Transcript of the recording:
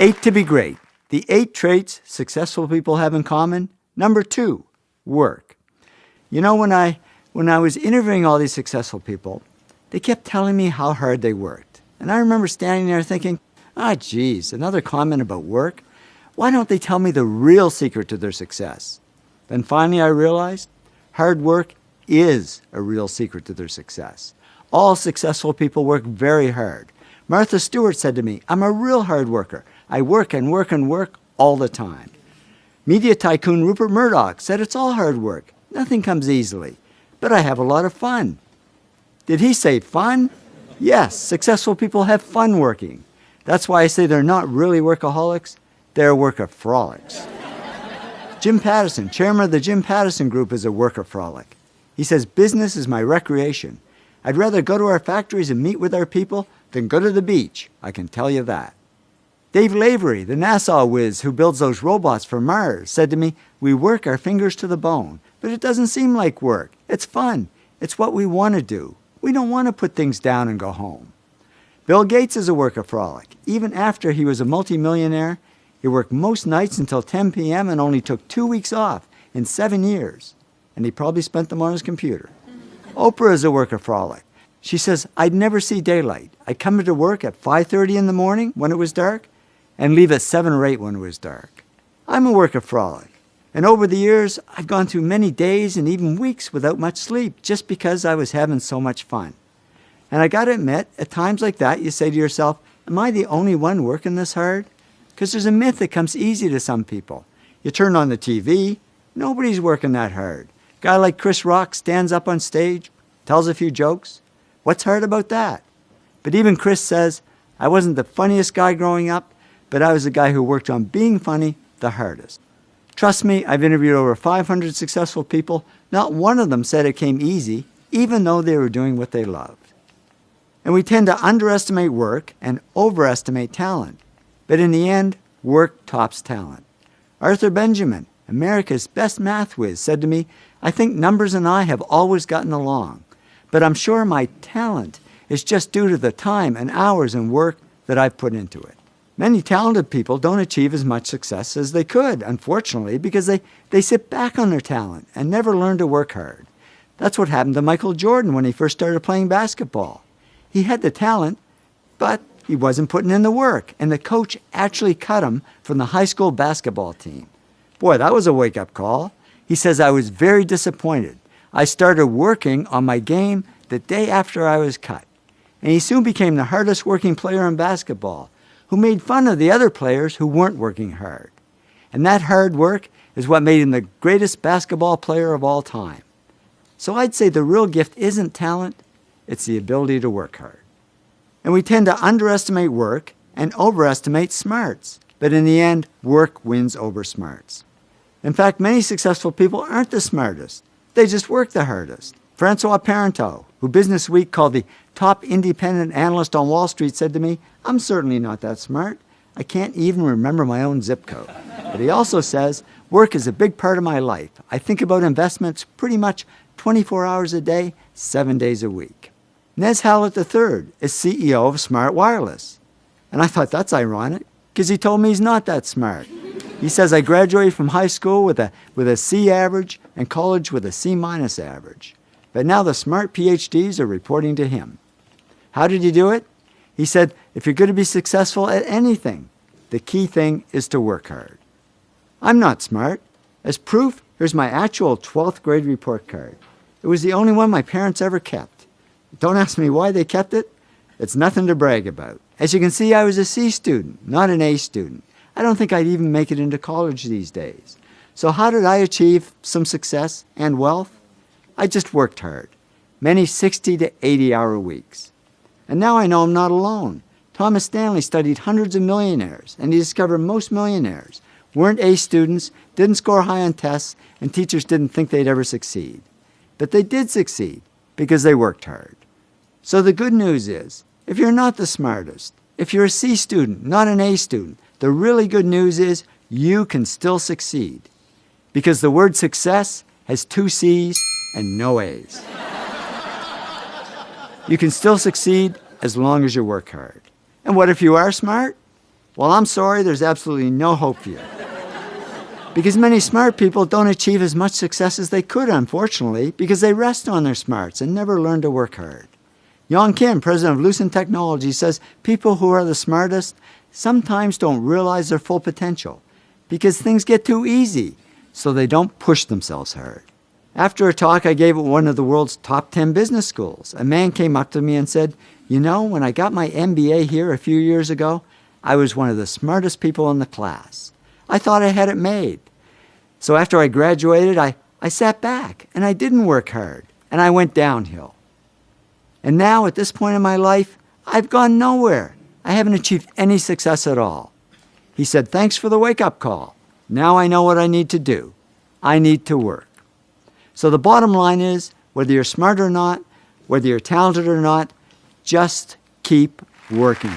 8 to be great. The 8 traits successful people have in common. Number 2, work. You know, when I was interviewing all these successful people, they kept telling me how hard they worked. And I remember standing there thinking, geez, another comment about work? Why don't they tell me the real secret to their success? Then finally I realized hard work is a real secret to their success. All successful people work very hard. Martha Stewart said to me, I'm a real hard worker. I work and work and work all the time. Media tycoon Rupert Murdoch said it's all hard work. Nothing comes easily. But I have a lot of fun. Did he say fun? Yes, successful people have fun working. That's why I say they're not really workaholics, they're workaholics. Jim Pattison, chairman of the Jim Pattison Group, is a workaholic. He says, business is my recreation. I'd rather go to our factories and meet with our people than go to the beach, I can tell you that. Dave Lavery, the NASA whiz who builds those robots for Mars, said to me, we work our fingers to the bone, but it doesn't seem like work. It's fun. It's what we want to do. We don't want to put things down and go home. Bill Gates is a workaholic. Even after he was a multimillionaire, he worked most nights until 10 p.m. and only took 2 weeks off in 7 years. And he probably spent them on his computer. Oprah is a workaholic. She says, I'd never see daylight. I'd come into work at 5:30 in the morning when it was dark and leave at 7 or 8 when it was dark. I'm a workaholic. And over the years, I've gone through many days and even weeks without much sleep just because I was having so much fun. And I got to admit, at times like that, you say to yourself, am I the only one working this hard? Because there's a myth that comes easy to some people. You turn on the TV, nobody's working that hard. A guy like Chris Rock stands up on stage, tells a few jokes. What's hard about that? But even Chris says, I wasn't the funniest guy growing up, but I was the guy who worked on being funny the hardest. Trust me, I've interviewed over 500 successful people. Not one of them said it came easy, even though they were doing what they loved. And we tend to underestimate work and overestimate talent. But in the end, work tops talent. Arthur Benjamin, America's best math whiz, said to me, I think numbers and I have always gotten along, but I'm sure my talent is just due to the time and hours and work that I've put into it. Many talented people don't achieve as much success as they could, unfortunately, because they sit back on their talent and never learn to work hard. That's what happened to Michael Jordan when he first started playing basketball. He had the talent, but he wasn't putting in the work, and the coach actually cut him from the high school basketball team. Boy, that was a wake-up call. He says, I was very disappointed. I started working on my game the day after I was cut. And he soon became the hardest working player in basketball, who made fun of the other players who weren't working hard. And that hard work is what made him the greatest basketball player of all time. So I'd say the real gift isn't talent, it's the ability to work hard. And we tend to underestimate work and overestimate smarts. But in the end, work wins over smarts. In fact, many successful people aren't the smartest. They just work the hardest. Francois Parenteau, who Business Week called the top independent analyst on Wall Street, said to me, I'm certainly not that smart. I can't even remember my own zip code. But he also says, work is a big part of my life. I think about investments pretty much 24 hours a day, 7 days a week. Nez Hallett III is CEO of Smart Wireless. And I thought that's ironic, because he told me he's not that smart. He says, I graduated from high school with a C average and college with a C- average. But now the smart PhDs are reporting to him. How did he do it? He said, if you're going to be successful at anything, the key thing is to work hard. I'm not smart. As proof, here's my actual 12th grade report card. It was the only one my parents ever kept. Don't ask me why they kept it. It's nothing to brag about. As you can see, I was a C student, not an A student. I don't think I'd even make it into college these days. So how did I achieve some success and wealth? I just worked hard. Many 60 to 80-hour weeks. And now I know I'm not alone. Thomas Stanley studied hundreds of millionaires, and he discovered most millionaires weren't A students, didn't score high on tests, and teachers didn't think they'd ever succeed. But they did succeed because they worked hard. So the good news is, if you're not the smartest, if you're a C student, not an A student, the really good news is you can still succeed. Because the word success has 2 C's and no A's. You can still succeed as long as you work hard. And what if you are smart? Well, I'm sorry, there's absolutely no hope for you. Because many smart people don't achieve as much success as they could, unfortunately, because they rest on their smarts and never learn to work hard. Yong Kim, president of Lucent Technology, says people who are the smartest sometimes don't realize their full potential because things get too easy, so they don't push themselves hard. After a talk I gave at one of the world's top 10 business schools, a man came up to me and said, "You know, when I got my MBA here a few years ago, I was one of the smartest people in the class. I thought I had it made. So after I graduated, I sat back and I didn't work hard and I went downhill. And now at this point in my life, I've gone nowhere. I haven't achieved any success at all." He said, "Thanks for the wake-up call. Now I know what I need to do. I need to work." So the bottom line is, whether you're smart or not, whether you're talented or not, just keep working.